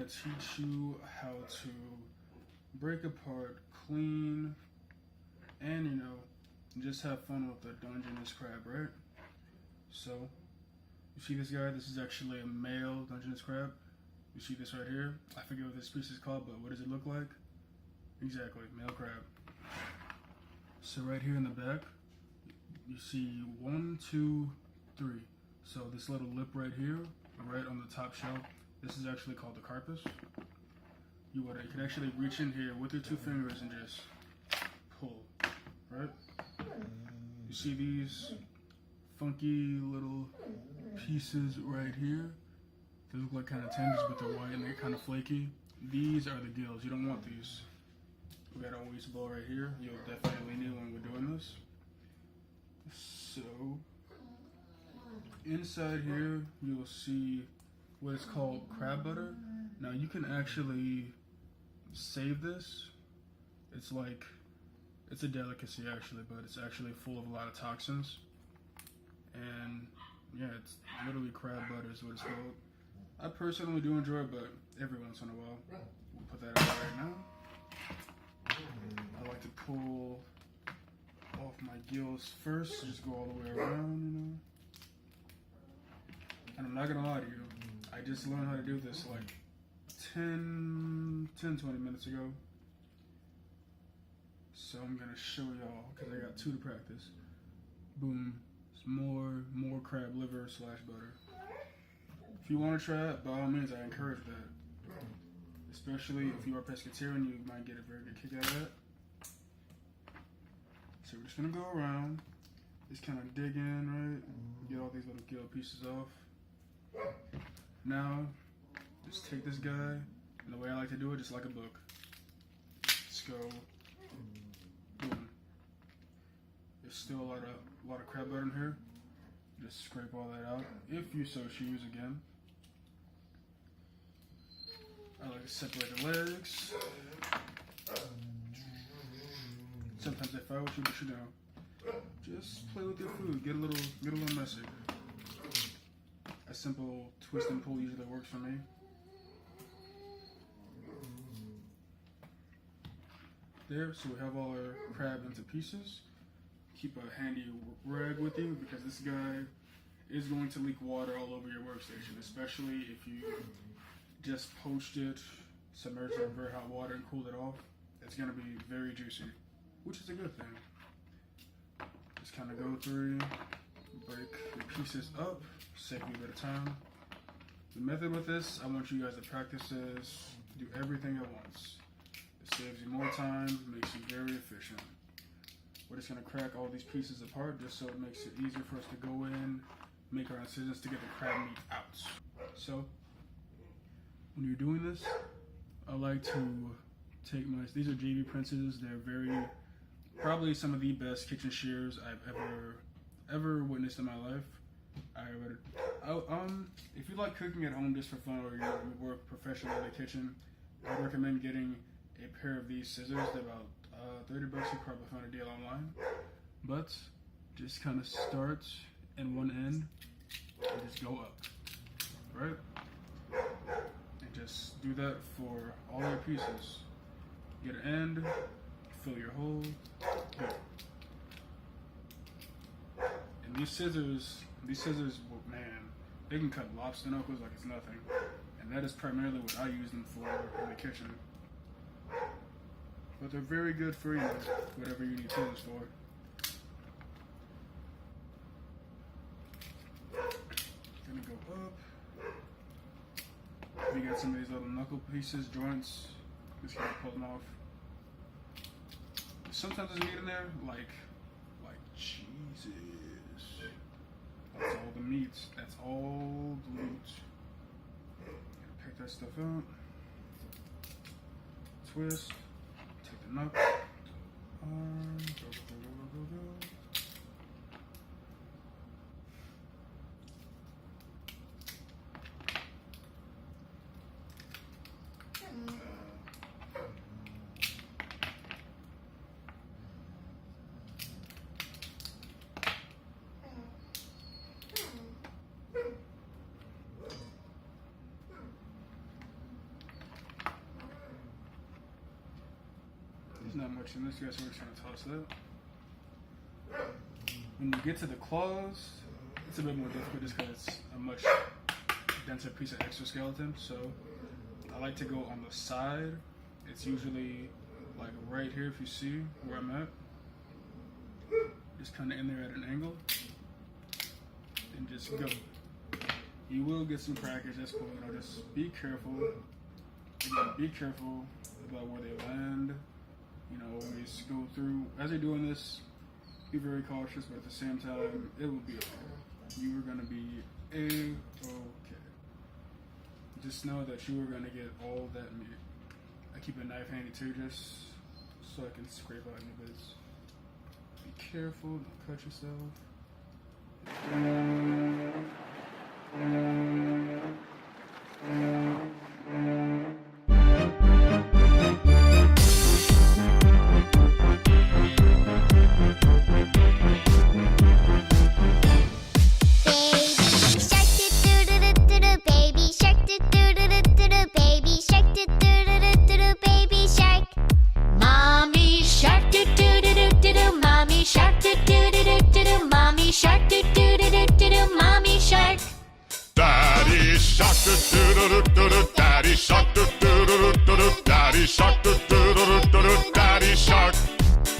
gonna teach you how to break apart, clean, and just have fun with the Dungeness crab, right? So, you see this guy? This is actually a male Dungeness crab. You see this right here? I forget what this species is called, but what does it look like? Exactly, male crab. So right here in the back, you see 1, 2, 3. So this little lip right here, right on the top shell, this is actually called the carpus. You can actually reach in here with your 2 fingers and just pull, right? You see these funky little pieces right here? They look like kind of tendons, but they're white and they're kind of flaky. These are the gills. You don't want these. We got our waste bowl right here. You'll definitely need when we're doing this. So, inside here, you'll see what is called crab butter. Now, you can actually save this. It's a delicacy actually, but it's actually full of a lot of toxins. And yeah, it's literally crab butter is what it's called. I personally do enjoy it, but every once in a while. We'll put that out right now. I like to pull off my gills first, just go all the way around, And I'm not gonna lie to you, I just learned how to do this like 20 minutes ago. So I'm gonna show y'all, because I got 2 to practice. Boom, it's more crab liver / butter. If you want to try it, by all means, I encourage that. Especially if you are a pescatarian, you might get a very good kick out of that. So we're just gonna go around, just kind of dig in, right? Get all these little gill pieces off. Now, just take this guy, and the way I like to do it, just like a book. Just go, boom. There's still a lot of crab butter in here. Just scrape all that out, if you so choose again. I like to separate the legs. Sometimes they fight with you, but just play with your food. Get a little messy. A simple twist and pull usually works for me. There, so we have all our crab into pieces. Keep a handy rag with you because this guy is going to leak water all over your workstation, especially if you just poached it, submerged it in very hot water and cooled it off. It's going to be very juicy, which is a good thing. Just kind of go through, break your pieces up, save you a bit of time. The method with this, I want you guys to practice is do everything at once. It saves you more time, makes you very efficient. We're just going to crack all these pieces apart just so it makes it easier for us to go in, make our incisions to get the crab meat out. So, when you're doing this, I like to take these are JV Princes. They're probably some of the best kitchen shears I've ever witnessed in my life. If you like cooking at home just for fun or you work professionally in the kitchen, I recommend getting a pair of these scissors. They're about $30. You probably find a deal online. But just kind of start in one end and just go up, right? And just do that for all your pieces. Get an end, fill your hole, go. And these scissors, man, they can cut lobster knuckles like it's nothing. And that is primarily what I use them for in the kitchen. But they're very good for whatever you need scissors for. Gonna go up. We got some of these little knuckle pieces, joints. Just gonna pull them off. Sometimes there's meat in there, like cheeses. That's all the meat. That's all the meat. Gotta pick that stuff up. Twist. Take the knuckle. Go. There's not much in this, guys, so we're just gonna toss that. When you get to the claws, it's a bit more difficult just because it's a much denser piece of exoskeleton. So I like to go on the side. It's usually like right here if you see where I'm at. Just kind of in there at an angle. And just go. You will get some crackers, that's cool. You know, just be careful. Again, be careful about where they land. You know, when you just go through, as you're doing this, be very cautious, but at the same time, it will be okay. You are gonna be A-okay. Just know that you are gonna get all that meat. I keep a knife handy too, just so I can scrape out any bits. Be careful, don't cut yourself. Daddy shark, do-do-do-do-do, Daddy shark, do-do-do-do-do, Daddy shark.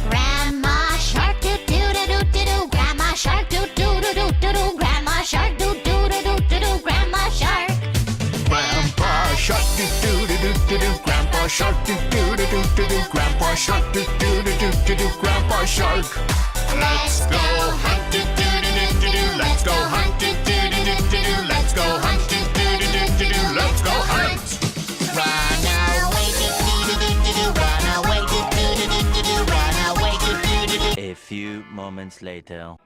Grandma shark, do-do-do-do-do, Grandma shark, do-do-do-do-do, Grandma shark, do-do-do-do-do, Grandma shark. Grandpa shark, do-do-do-do-do, Grandpa shark, do-do-do-do-do, Grandpa shark, do-do-do-do-do, Grandpa shark. Let's go hunt, do-do-do-do-do, let's go hunt, do-do-do-do-do, let's go hunt, do-do-do-do-do, let's go hunt. Run away, do-do-do-do-do, run away, do-do-do-do-do, run away, do-do-do-do. A few moments later.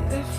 If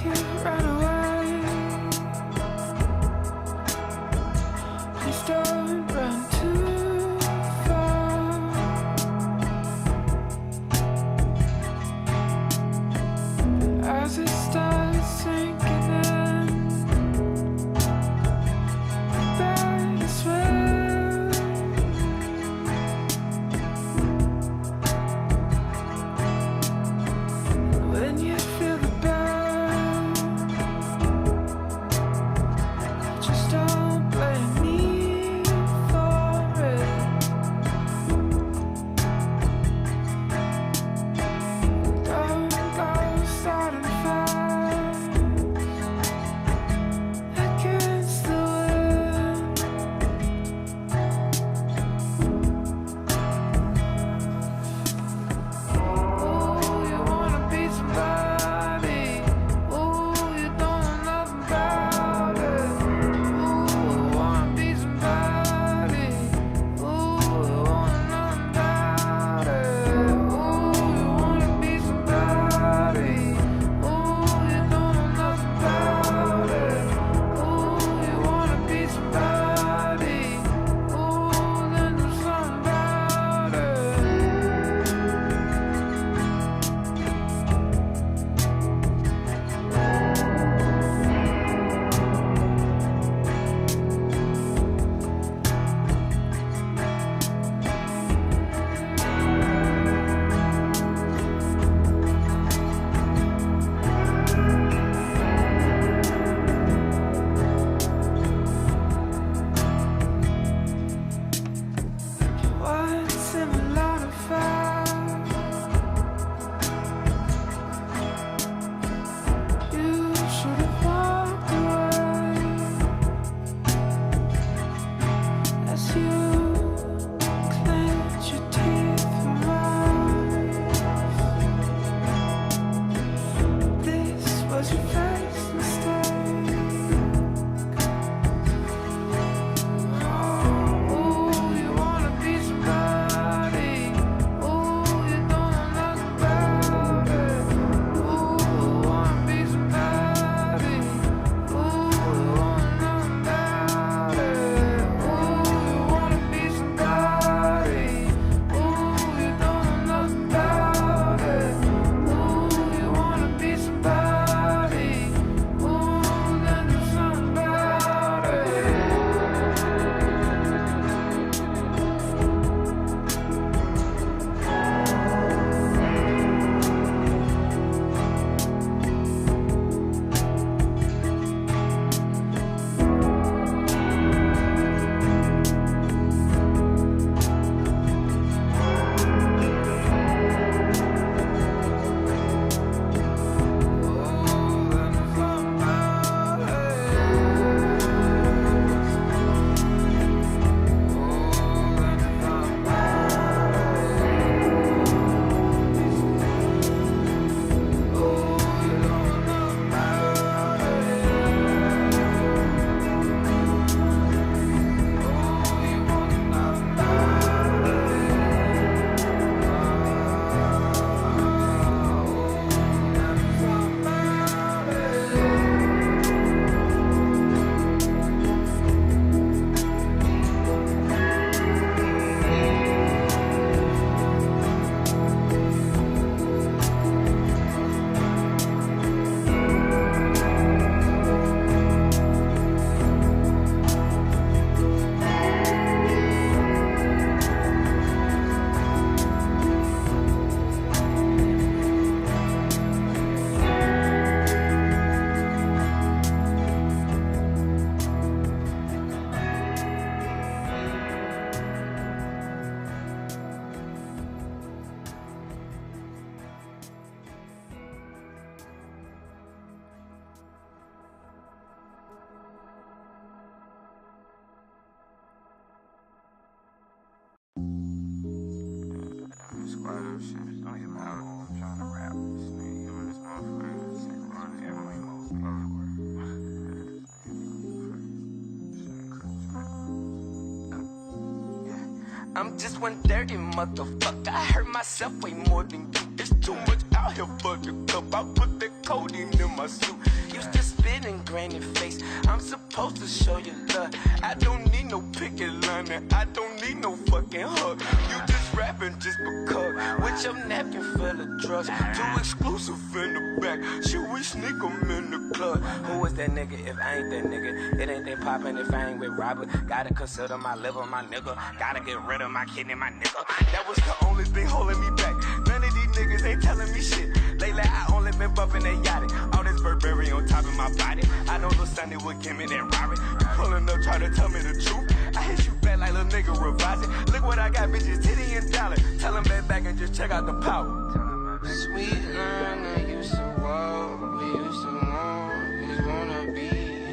I'm just one dirty motherfucker. I hurt myself way more than you. It's too much out here for the cup. I put that codeine in my suit. Used to spit in granny face. I'm supposed to show you love. I don't need no picket line. I don't need no fucking hug. You just rapping just because. With your napkin full of drugs. Too exclusive in the back. Should we sneak 'em in the club? Who is that nigga if I ain't that nigga? It ain't that poppin' if I ain't with Robert. Gotta consider my liver, my nigga. Gotta get rid of my kidney, my nigga. That was the only thing holding me back. None of these niggas ain't telling me shit. Lately I only been bumping that yachty. All this Burberry on top of my body. I know little Sunday would give me that Robert. You pulling up trying to tell me the truth. I hit you back like little nigga revising. Look what I got, bitches, titty and dollar. Tell them back and just check out the power. Sweet line, I used to walk. We used to want. Just wanna be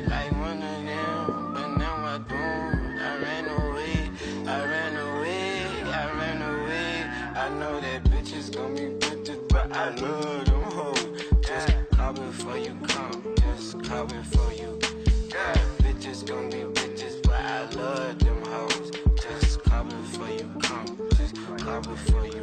like one of them. But now I don't. I ran away. I ran away. I ran away. I know that bitches gon' be bitches, but I love them hoes. Just call before you come. Just call before you. Yeah, bitches gon' be bitches, but I love them hoes. Just call before you come. Just call before you.